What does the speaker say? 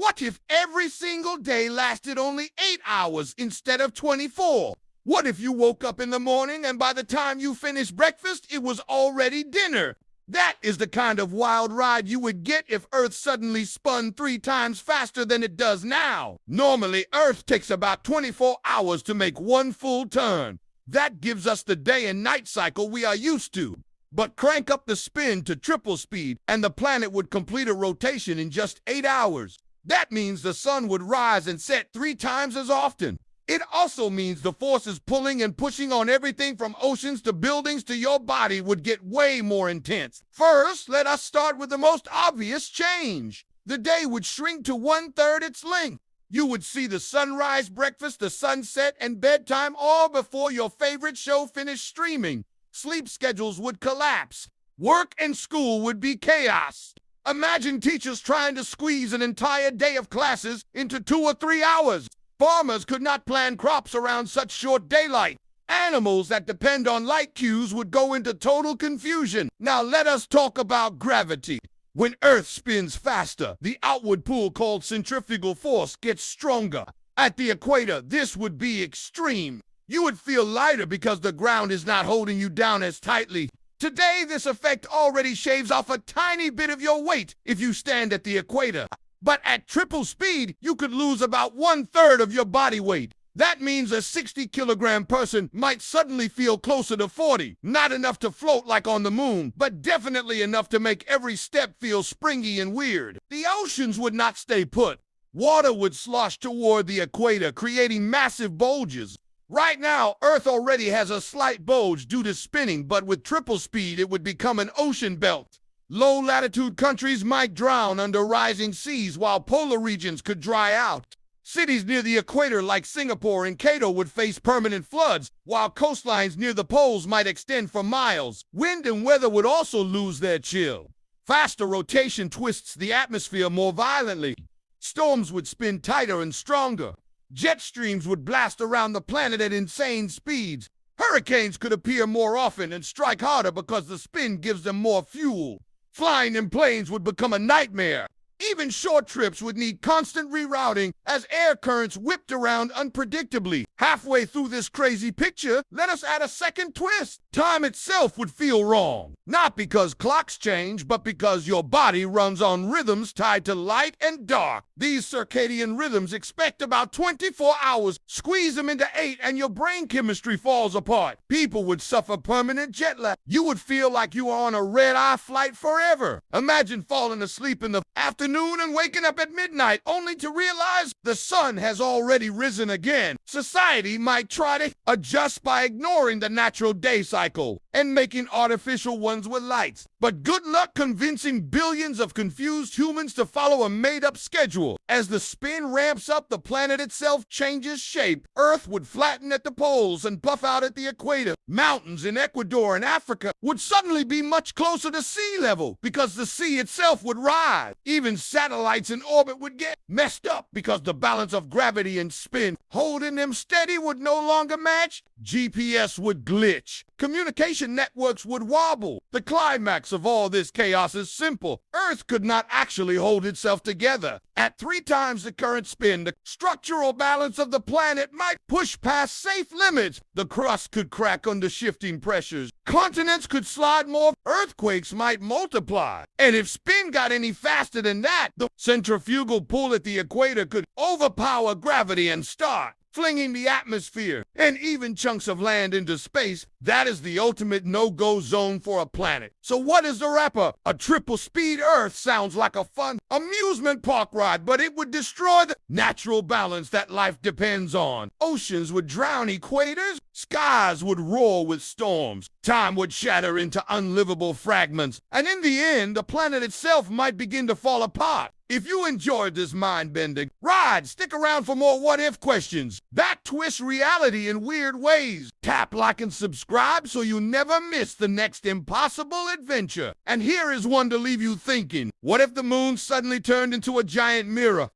What if every single day lasted only 8 hours instead of 24? What if you woke up in the morning and by the time you finished breakfast, it was already dinner? That is the kind of wild ride you would get if Earth suddenly spun 3 times faster than it does now. Normally, Earth takes about 24 hours to make one full turn. That gives us the day and night cycle we are used to. But crank up the spin to triple speed, and the planet would complete a rotation in just 8 hours. That means the sun would rise and set 3 times as often. It also means the forces pulling and pushing on everything from oceans to buildings to your body would get way more intense. First, let us start with the most obvious change. The day would shrink to 1/3 its length. You would see the sunrise, breakfast, the sunset, and bedtime all before your favorite show finished streaming. Sleep schedules would collapse. Work and school would be chaos. Imagine teachers trying to squeeze an entire day of classes into 2 or 3 hours. Farmers could not plan crops around such short daylight. Animals that depend on light cues would go into total confusion. Now let us talk about gravity. When Earth spins faster, the outward pull called centrifugal force gets stronger. At the equator, this would be extreme. You would feel lighter because the ground is not holding you down as tightly. Today, this effect already shaves off a tiny bit of your weight if you stand at the equator. But at triple speed, you could lose about 1/3 of your body weight. That means a 60-kilogram person might suddenly feel closer to 40. Not enough to float like on the moon, but definitely enough to make every step feel springy and weird. The oceans would not stay put. Water would slosh toward the equator, creating massive bulges. Right now, Earth already has a slight bulge due to spinning, but with triple speed, it would become an ocean belt. Low-latitude countries might drown under rising seas, while polar regions could dry out. Cities near the equator like Singapore and Quito would face permanent floods, while coastlines near the poles might extend for miles. Wind and weather would also lose their chill. Faster rotation twists the atmosphere more violently. Storms would spin tighter and stronger. Jet streams would blast around the planet at insane speeds. Hurricanes could appear more often and strike harder because the spin gives them more fuel. Flying in planes would become a nightmare. Even short trips would need constant rerouting as air currents whipped around unpredictably. Halfway through this crazy picture, let us add a second twist. Time itself would feel wrong. Not because clocks change, but because your body runs on rhythms tied to light and dark. These circadian rhythms expect about 24 hours. Squeeze them into 8 and your brain chemistry falls apart. People would suffer permanent jet lag. You would feel like you are on a red-eye flight forever. Imagine falling asleep in the afternoon and waking up at midnight only to realize the sun has already risen again. Society might try to adjust by ignoring the natural day cycle and making artificial ones with lights. But good luck convincing billions of confused humans to follow a made-up schedule. As the spin ramps up, the planet itself changes shape. Earth would flatten at the poles and buff out at the equator. Mountains in Ecuador and Africa would suddenly be much closer to sea level because the sea itself would rise. Even satellites in orbit would get messed up because the balance of gravity and spin holding them steady would no longer match. GPS would glitch. Communication networks would wobble. The climax of all this chaos is simple. Earth could not actually hold itself together. At 3 times the current spin, the structural balance of the planet might push past safe limits. The crust could crack under shifting pressures. Continents could slide more. Earthquakes might multiply. And if spin got any faster than that, the centrifugal pull at the equator could overpower gravity and start flinging the atmosphere and even chunks of land into space. That is the ultimate no-go zone for a planet. So what is the wrap-up? A triple-speed Earth sounds like a fun amusement park ride, but it would destroy the natural balance that life depends on. Oceans would drown equators, skies would roar with storms, time would shatter into unlivable fragments, and in the end, the planet itself might begin to fall apart. If you enjoyed this mind-bending ride, stick around for more what-if questions that twist reality in weird ways. Tap like and subscribe so you never miss the next impossible adventure. And here is one to leave you thinking. What if the moon suddenly turned into a giant mirror?